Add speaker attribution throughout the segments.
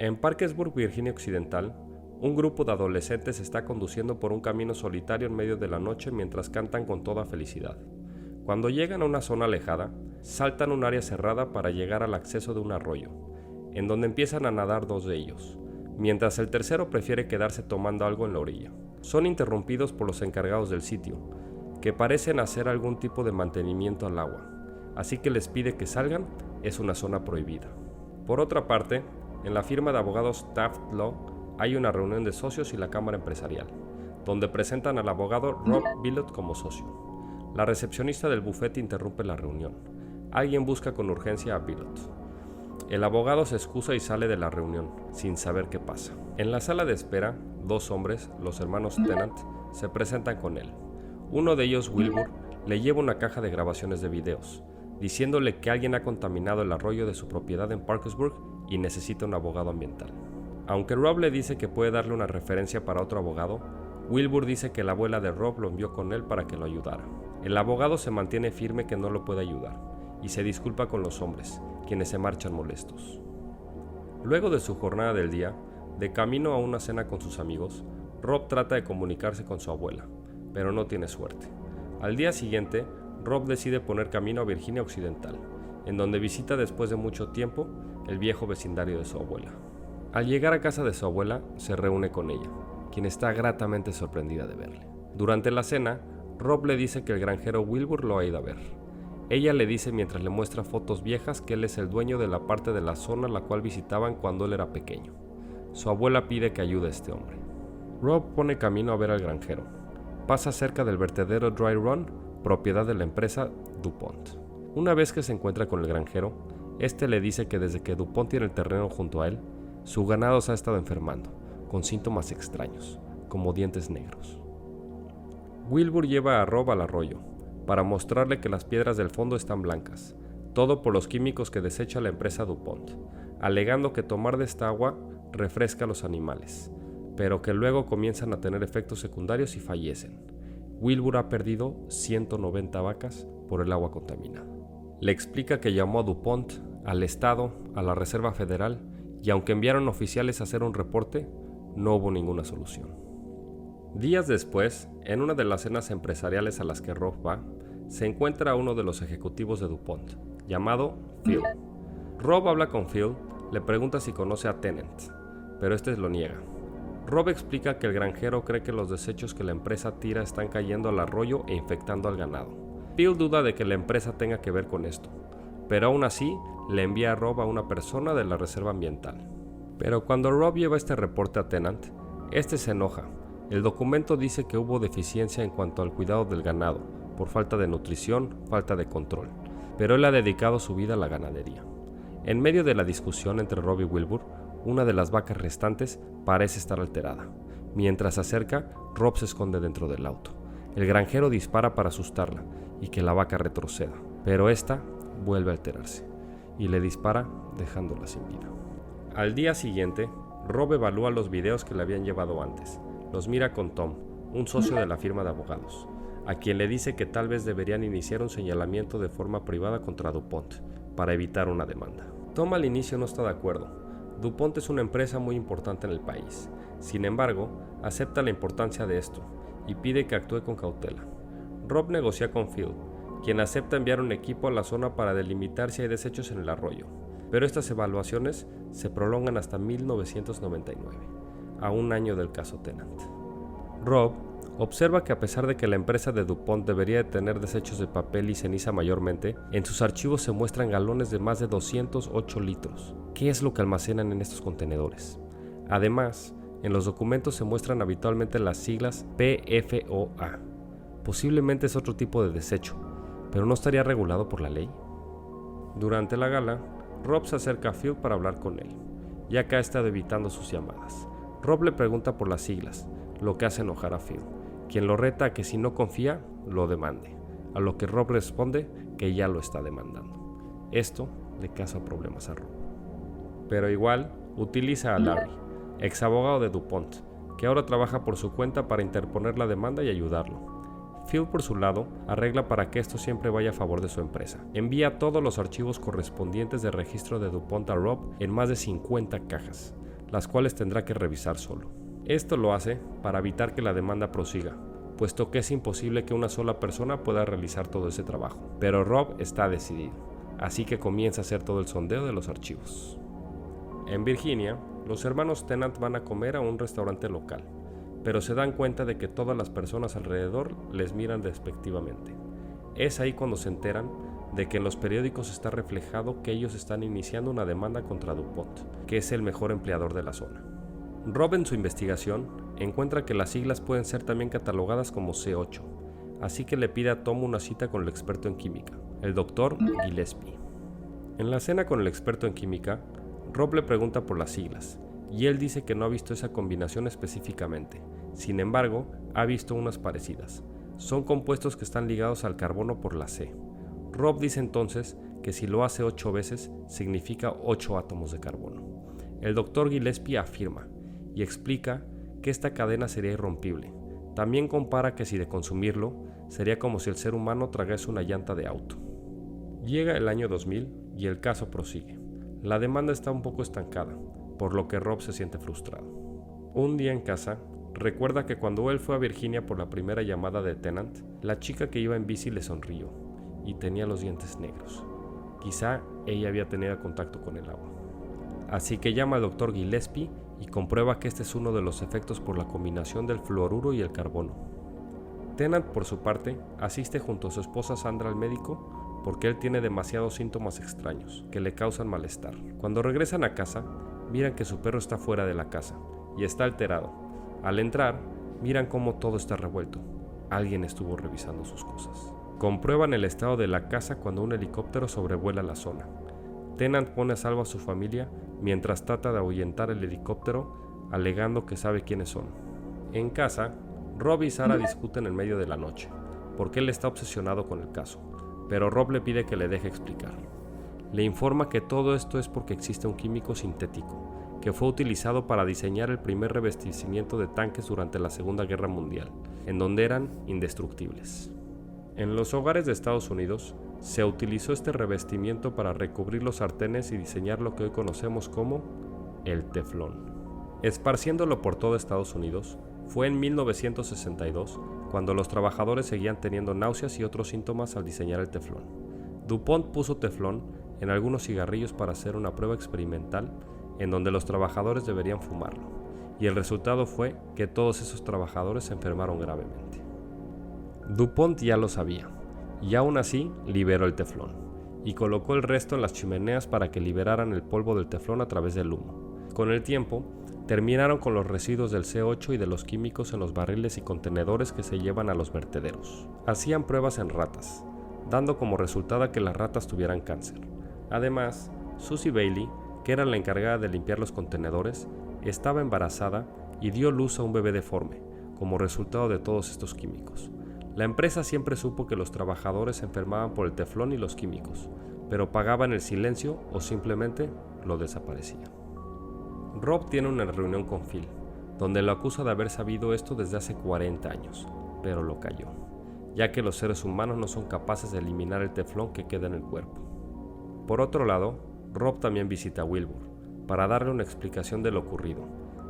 Speaker 1: En Parkersburg, Virginia Occidental, un grupo de adolescentes está conduciendo por un camino solitario en medio de la noche mientras cantan con toda felicidad. Cuando llegan a una zona alejada, saltan un área cerrada para llegar al acceso de un arroyo, en donde empiezan a nadar dos de ellos, mientras el tercero prefiere quedarse tomando algo en la orilla. Son interrumpidos por los encargados del sitio, que parecen hacer algún tipo de mantenimiento al agua, así que les pide que salgan, es una zona prohibida. Por otra parte, en la firma de abogados Taft Law hay una reunión de socios y la cámara empresarial, donde presentan al abogado Rob Bilott como socio. La recepcionista del bufete interrumpe la reunión. Alguien busca con urgencia a Bilott. El abogado se excusa y sale de la reunión, sin saber qué pasa. En la sala de espera, dos hombres, los hermanos Tennant, se presentan con él. Uno de ellos, Wilbur, le lleva una caja de grabaciones de videos, diciéndole que alguien ha contaminado el arroyo de su propiedad en Parkersburg y necesita un abogado ambiental. Aunque Rob le dice que puede darle una referencia para otro abogado, Wilbur dice que la abuela de Rob lo envió con él para que lo ayudara. El abogado se mantiene firme que no lo puede ayudar y se disculpa con los hombres, quienes se marchan molestos. Luego de su jornada del día, de camino a una cena con sus amigos, Rob trata de comunicarse con su abuela, pero no tiene suerte. Al día siguiente, Rob decide poner camino a Virginia Occidental, en donde visita después de mucho tiempo el viejo vecindario de su abuela. Al llegar a casa de su abuela, se reúne con ella, quien está gratamente sorprendida de verle. Durante la cena, Rob le dice que el granjero Wilbur lo ha ido a ver. Ella le dice mientras le muestra fotos viejas que él es el dueño de la parte de la zona la cual visitaban cuando él era pequeño. Su abuela pide que ayude a este hombre. Rob pone camino a ver al granjero. Pasa cerca del vertedero Dry Run, propiedad de la empresa DuPont. Una vez que se encuentra con el granjero, este le dice que desde que DuPont tiene el terreno junto a él, su ganado se ha estado enfermando, con síntomas extraños, como dientes negros. Wilbur lleva a Rob al arroyo, para mostrarle que las piedras del fondo están blancas, todo por los químicos que desecha la empresa DuPont, alegando que tomar de esta agua refresca a los animales, pero que luego comienzan a tener efectos secundarios y fallecen. Wilbur ha perdido 190 vacas por el agua contaminada. Le explica que llamó a DuPont, al Estado, a la Reserva Federal, y aunque enviaron oficiales a hacer un reporte, no hubo ninguna solución. Días después, en una de las cenas empresariales a las que Rob va, se encuentra a uno de los ejecutivos de DuPont, llamado Phil. Rob habla con Phil, le pregunta si conoce a Tennant, pero este lo niega. Rob explica que el granjero cree que los desechos que la empresa tira están cayendo al arroyo e infectando al ganado. Phil duda de que la empresa tenga que ver con esto, pero aún así le envía a Rob a una persona de la reserva ambiental. Pero cuando Rob lleva este reporte a Tennant, este se enoja. El documento dice que hubo deficiencia en cuanto al cuidado del ganado, por falta de nutrición, falta de control, pero él ha dedicado su vida a la ganadería. En medio de la discusión entre Rob y Wilbur, una de las vacas restantes parece estar alterada. Mientras se acerca, Rob se esconde dentro del auto. El granjero dispara para asustarla y que la vaca retroceda, pero esta vuelve a alterarse y le dispara dejándola sin vida. Al día siguiente, Rob evalúa los videos que le habían llevado antes. Los mira con Tom, un socio de la firma de abogados, a quien le dice que tal vez deberían iniciar un señalamiento de forma privada contra DuPont para evitar una demanda. Tom al inicio no está de acuerdo. DuPont es una empresa muy importante en el país. Sin embargo, acepta la importancia de esto y pide que actúe con cautela. Rob negocia con Phil, quien acepta enviar un equipo a la zona para delimitar si hay desechos en el arroyo, pero estas evaluaciones se prolongan hasta 1999, a un año del caso Tennant. Rob observa que a pesar de que la empresa de DuPont debería de tener desechos de papel y ceniza mayormente, en sus archivos se muestran galones de más de 208 litros. ¿Qué es lo que almacenan en estos contenedores? Además, en los documentos se muestran habitualmente las siglas PFOA. Posiblemente es otro tipo de desecho, pero ¿no estaría regulado por la ley? Durante la gala, Rob se acerca a Phil para hablar con él, ya que ha estado evitando sus llamadas. Rob le pregunta por las siglas, lo que hace enojar a Phil, quien lo reta a que si no confía, lo demande, a lo que Rob responde que ya lo está demandando. Esto le causa problemas a Rob. Pero igual, utiliza a Larry, ex abogado de DuPont, que ahora trabaja por su cuenta para interponer la demanda y ayudarlo. Phil, por su lado, arregla para que esto siempre vaya a favor de su empresa. Envía todos los archivos correspondientes de registro de DuPont a Rob en más de 50 cajas, las cuales tendrá que revisar solo. Esto lo hace para evitar que la demanda prosiga, puesto que es imposible que una sola persona pueda realizar todo ese trabajo. Pero Rob está decidido, así que comienza a hacer todo el sondeo de los archivos. En Virginia, los hermanos Tennant van a comer a un restaurante local, pero se dan cuenta de que todas las personas alrededor les miran despectivamente. Es ahí cuando se enteran de que en los periódicos está reflejado que ellos están iniciando una demanda contra DuPont, que es el mejor empleador de la zona. Rob, en su investigación, encuentra que las siglas pueden ser también catalogadas como C8, así que le pide a Tom una cita con el experto en química, el Dr. Gillespie. En la cena con el experto en química, Rob le pregunta por las siglas, y él dice que no ha visto esa combinación específicamente. Sin embargo, ha visto unas parecidas. Son compuestos que están ligados al carbono por la C. Rob dice entonces que si lo hace 8 veces, significa 8 átomos de carbono. El Dr. Gillespie afirma y explica que esta cadena sería irrompible. También compara que si de consumirlo, sería como si el ser humano tragase una llanta de auto. Llega el año 2000 y el caso prosigue. La demanda está un poco estancada, por lo que Rob se siente frustrado. Un día en casa, recuerda que cuando él fue a Virginia por la primera llamada de Tennant, la chica que iba en bici le sonrió y tenía los dientes negros. Quizá ella había tenido contacto con el agua. Así que llama al Dr. Gillespie y comprueba que este es uno de los efectos por la combinación del fluoruro y el carbono. Tennant, por su parte, asiste junto a su esposa Sandra al médico porque él tiene demasiados síntomas extraños que le causan malestar. Cuando regresan a casa, miran que su perro está fuera de la casa y está alterado. Al entrar, miran cómo todo está revuelto. Alguien estuvo revisando sus cosas. Comprueban el estado de la casa cuando un helicóptero sobrevuela la zona. Tennant pone a salvo a su familia mientras trata de ahuyentar el helicóptero, alegando que sabe quiénes son. En casa, Rob y Sarah discuten en medio de la noche, porque él está obsesionado con el caso, pero Rob le pide que le deje explicar. Le informa que todo esto es porque existe un químico sintético, que fue utilizado para diseñar el primer revestimiento de tanques durante la Segunda Guerra Mundial, en donde eran indestructibles. En los hogares de Estados Unidos, se utilizó este revestimiento para recubrir los sartenes y diseñar lo que hoy conocemos como el teflón. Esparciéndolo por todo Estados Unidos, fue en 1962 cuando los trabajadores seguían teniendo náuseas y otros síntomas al diseñar el teflón. DuPont puso teflón en algunos cigarrillos para hacer una prueba experimental en donde los trabajadores deberían fumarlo, y el resultado fue que todos esos trabajadores se enfermaron gravemente. DuPont ya lo sabía, y aún así liberó el teflón, y colocó el resto en las chimeneas para que liberaran el polvo del teflón a través del humo. Con el tiempo, terminaron con los residuos del C8 y de los químicos en los barriles y contenedores que se llevan a los vertederos. Hacían pruebas en ratas, dando como resultado que las ratas tuvieran cáncer. Además, Susie Bailey, que era la encargada de limpiar los contenedores, estaba embarazada y dio luz a un bebé deforme, como resultado de todos estos químicos. La empresa siempre supo que los trabajadores se enfermaban por el teflón y los químicos, pero pagaban el silencio o simplemente lo desaparecían. Rob tiene una reunión con Phil, donde lo acusa de haber sabido esto desde hace 40 años, pero lo calló, ya que los seres humanos no son capaces de eliminar el teflón que queda en el cuerpo. Por otro lado, Rob también visita a Wilbur, para darle una explicación de lo ocurrido,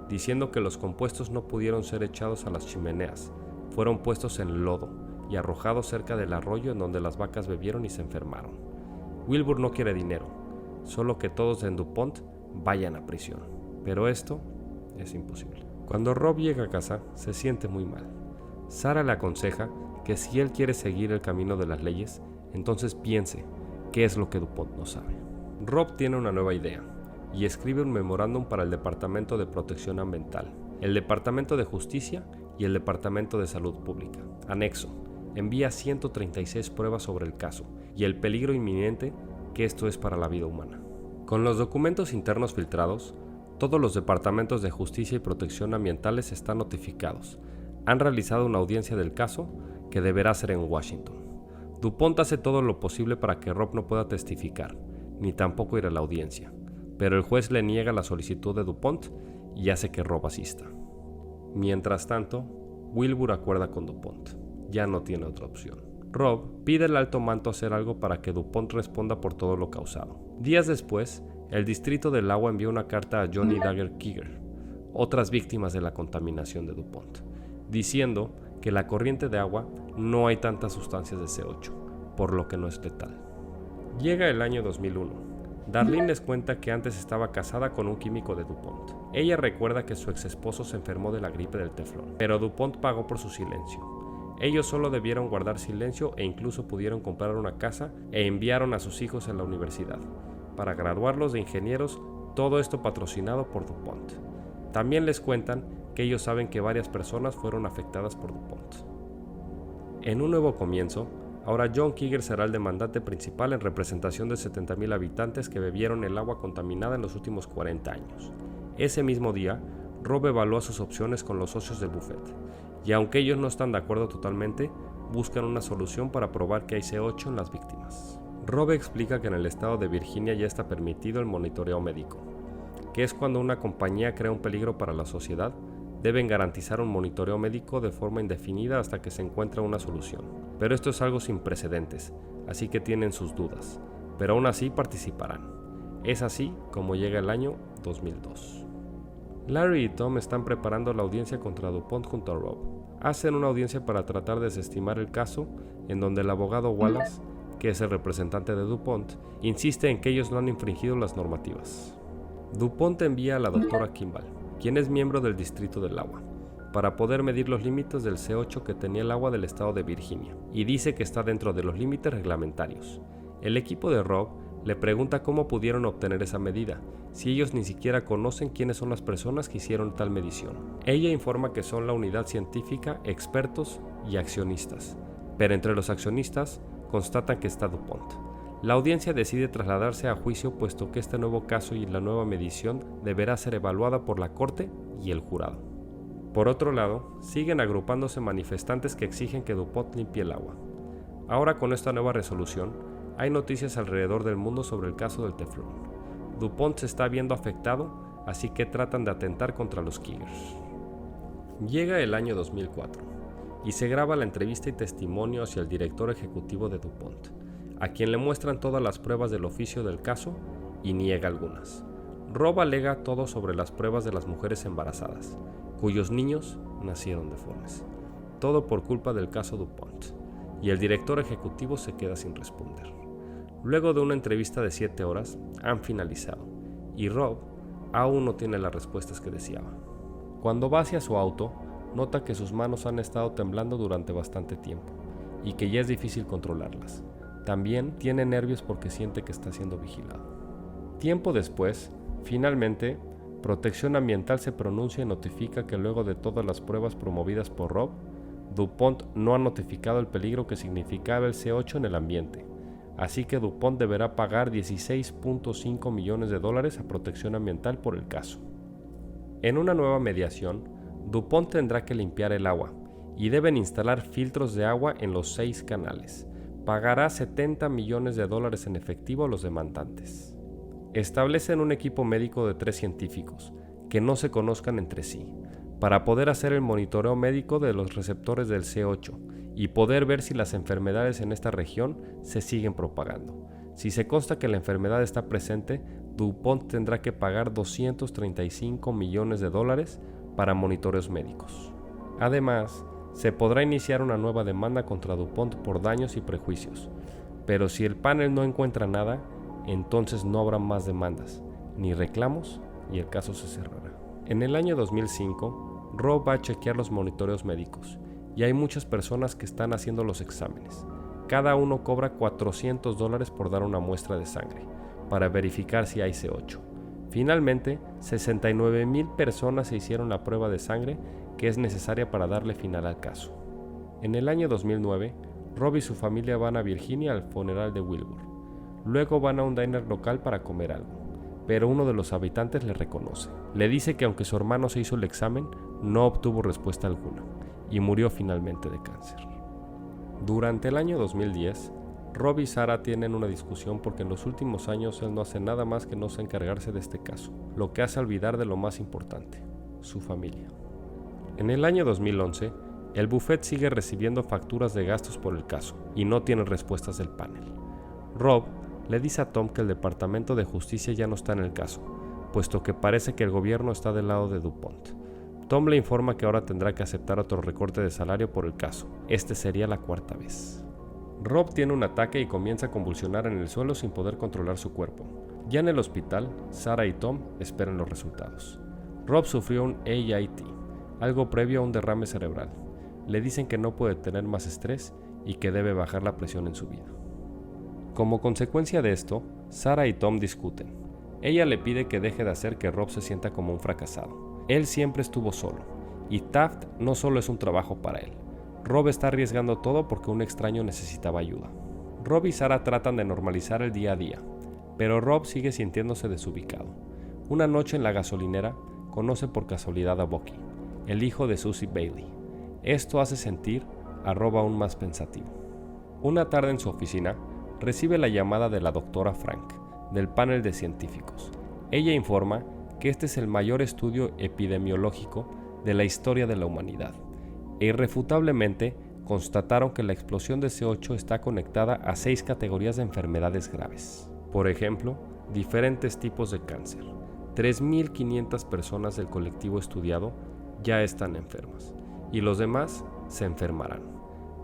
Speaker 1: diciendo que los compuestos no pudieron ser echados a las chimeneas, fueron puestos en lodo y arrojados cerca del arroyo en donde las vacas bebieron y se enfermaron. Wilbur no quiere dinero, solo que todos en DuPont vayan a prisión, pero esto es imposible. Cuando Rob llega a casa, se siente muy mal. Sarah le aconseja que si él quiere seguir el camino de las leyes, entonces piense qué es lo que DuPont no sabe. Rob tiene una nueva idea y escribe un memorándum para el Departamento de Protección Ambiental, el Departamento de Justicia y el Departamento de Salud Pública. Anexo: envía 136 pruebas sobre el caso y el peligro inminente que esto es para la vida humana. Con los documentos internos filtrados, todos los departamentos de justicia y protección ambientales están notificados. Han realizado una audiencia del caso que deberá ser en Washington. DuPont hace todo lo posible para que Rob no pueda testificar, ni tampoco ir a la audiencia, pero el juez le niega la solicitud de DuPont y hace que Rob asista. Mientras tanto, Wilbur acuerda con DuPont. Ya no tiene otra opción. Rob pide al alto mando hacer algo para que DuPont responda por todo lo causado. Días después, el Distrito del Agua envió una carta a Johnny Dagger Krieger, otras víctimas de la contaminación de DuPont, diciendo que la corriente de agua no hay tantas sustancias de C8, por lo que no es letal. Llega el año 2001. Darlene les cuenta que antes estaba casada con un químico de DuPont. Ella recuerda que su ex esposo se enfermó de la gripe del teflón, pero DuPont pagó por su silencio. Ellos solo debieron guardar silencio e incluso pudieron comprar una casa e enviaron a sus hijos a la universidad para graduarlos de ingenieros, todo esto patrocinado por DuPont. También les cuentan que ellos saben que varias personas fueron afectadas por DuPont. En un nuevo comienzo, ahora John Krieger será el demandante principal en representación de 70,000 habitantes que bebieron el agua contaminada en los últimos 40 años. Ese mismo día, Rob evalúa sus opciones con los socios del buffet, y aunque ellos no están de acuerdo totalmente, buscan una solución para probar que hay C8 en las víctimas. Rob explica que en el estado de Virginia ya está permitido el monitoreo médico, que es cuando una compañía crea un peligro para la sociedad, deben garantizar un monitoreo médico de forma indefinida hasta que se encuentre una solución. Pero esto es algo sin precedentes, así que tienen sus dudas, pero aún así participarán. Es así como llega el año 2002. Larry y Tom están preparando la audiencia contra DuPont junto a Rob. Hacen una audiencia para tratar de desestimar el caso, en donde el abogado Wallace, que es el representante de DuPont, insiste en que ellos no han infringido las normativas. DuPont envía a la doctora Kimball, quien es miembro del Distrito del Agua, para poder medir los límites del C8 que tenía el agua del estado de Virginia, y dice que está dentro de los límites reglamentarios. El equipo de Rob le pregunta cómo pudieron obtener esa medida, si ellos ni siquiera conocen quiénes son las personas que hicieron tal medición. Ella informa que son la unidad científica, expertos y accionistas, pero entre los accionistas constatan que está DuPont. La audiencia decide trasladarse a juicio puesto que este nuevo caso y la nueva medición deberá ser evaluada por la corte y el jurado. Por otro lado, siguen agrupándose manifestantes que exigen que DuPont limpie el agua. Ahora con esta nueva resolución, hay noticias alrededor del mundo sobre el caso del teflón. DuPont se está viendo afectado, así que tratan de atentar contra los Kriegers. Llega el año 2004 y se graba la entrevista y testimonio hacia el director ejecutivo de DuPont, a quien le muestran todas las pruebas del oficio del caso y niega algunas. Rob alega todo sobre las pruebas de las mujeres embarazadas, cuyos niños nacieron deformes. Todo por culpa del caso DuPont, y el director ejecutivo se queda sin responder. Luego de una entrevista de 7 horas, han finalizado, y Rob aún no tiene las respuestas que deseaba. Cuando va hacia su auto, nota que sus manos han estado temblando durante bastante tiempo, y que ya es difícil controlarlas. También tiene nervios porque siente que está siendo vigilado. Tiempo después, finalmente, Protección Ambiental se pronuncia y notifica que luego de todas las pruebas promovidas por Rob, DuPont no ha notificado el peligro que significaba el C8 en el ambiente, así que DuPont deberá pagar $16.5 millones a Protección Ambiental por el caso. En una nueva mediación, DuPont tendrá que limpiar el agua y deben instalar filtros de agua en los 6 canales. Pagará $70 millones en efectivo a los demandantes. Establecen un equipo médico de 3 científicos que no se conozcan entre sí, para poder hacer el monitoreo médico de los receptores del C8 y poder ver si las enfermedades en esta región se siguen propagando. Si se consta que la enfermedad está presente, DuPont tendrá que pagar $235 millones para monitoreos médicos. Además, se podrá iniciar una nueva demanda contra DuPont por daños y prejuicios, pero si el panel no encuentra nada, entonces no habrá más demandas, ni reclamos, y el caso se cerrará. En el año 2005, Rob va a chequear los monitoreos médicos, y hay muchas personas que están haciendo los exámenes. Cada uno cobra $400 por dar una muestra de sangre, para verificar si hay C8. Finalmente, 69,000 personas se hicieron la prueba de sangre que es necesaria para darle final al caso. En el año 2009, Rob y su familia van a Virginia al funeral de Wilbur. Luego van a un diner local para comer algo, pero uno de los habitantes le reconoce. Le dice que aunque su hermano se hizo el examen, no obtuvo respuesta alguna y murió finalmente de cáncer. Durante el año 2010, Rob y Sarah tienen una discusión porque en los últimos años él no hace nada más que no encargarse de este caso, lo que hace olvidar de lo más importante, su familia. En el año 2011, el buffet sigue recibiendo facturas de gastos por el caso y no tiene respuestas del panel. Rob le dice a Tom que el Departamento de Justicia ya no está en el caso, puesto que parece que el gobierno está del lado de DuPont. Tom le informa que ahora tendrá que aceptar otro recorte de salario por el caso. Este sería la 4ª vez. Rob tiene un ataque y comienza a convulsionar en el suelo sin poder controlar su cuerpo. Ya en el hospital, Sarah y Tom esperan los resultados. Rob sufrió un AIT, algo previo a un derrame cerebral. Le dicen que no puede tener más estrés y que debe bajar la presión en su vida. Como consecuencia de esto, Sarah y Tom discuten. Ella le pide que deje de hacer que Rob se sienta como un fracasado. Él siempre estuvo solo, y Taft no solo es un trabajo para él. Rob está arriesgando todo porque un extraño necesitaba ayuda. Rob y Sarah tratan de normalizar el día a día, pero Rob sigue sintiéndose desubicado. Una noche en la gasolinera, conoce por casualidad a Bucky, el hijo de Susie Bailey. Esto hace sentir a Rob aún más pensativo. Una tarde en su oficina, recibe la llamada de la doctora Frank, del panel de científicos. Ella informa que este es el mayor estudio epidemiológico de la historia de la humanidad, e irrefutablemente constataron que la explosión de C8 está conectada a 6 categorías de enfermedades graves. Por ejemplo, diferentes tipos de cáncer. 3.500 personas del colectivo estudiado ya están enfermas, y los demás se enfermarán.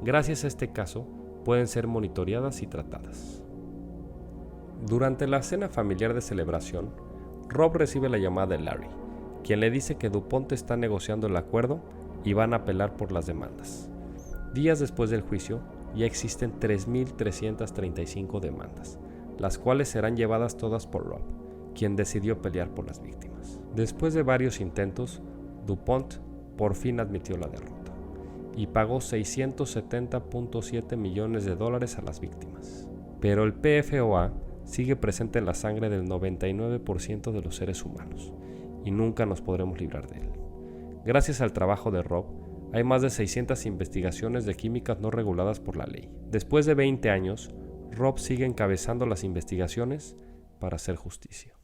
Speaker 1: Gracias a este caso, pueden ser monitoreadas y tratadas. Durante la cena familiar de celebración, Rob recibe la llamada de Larry, quien le dice que DuPont está negociando el acuerdo y van a apelar por las demandas. Días después del juicio, ya existen 3.335 demandas, las cuales serán llevadas todas por Rob, quien decidió pelear por las víctimas. Después de varios intentos, DuPont por fin admitió la derrota y pagó $670.7 millones a las víctimas. Pero el PFOA sigue presente en la sangre del 99% de los seres humanos y nunca nos podremos librar de él. Gracias al trabajo de Rob, hay más de 600 investigaciones de químicas no reguladas por la ley. Después de 20 años, Rob sigue encabezando las investigaciones para hacer justicia.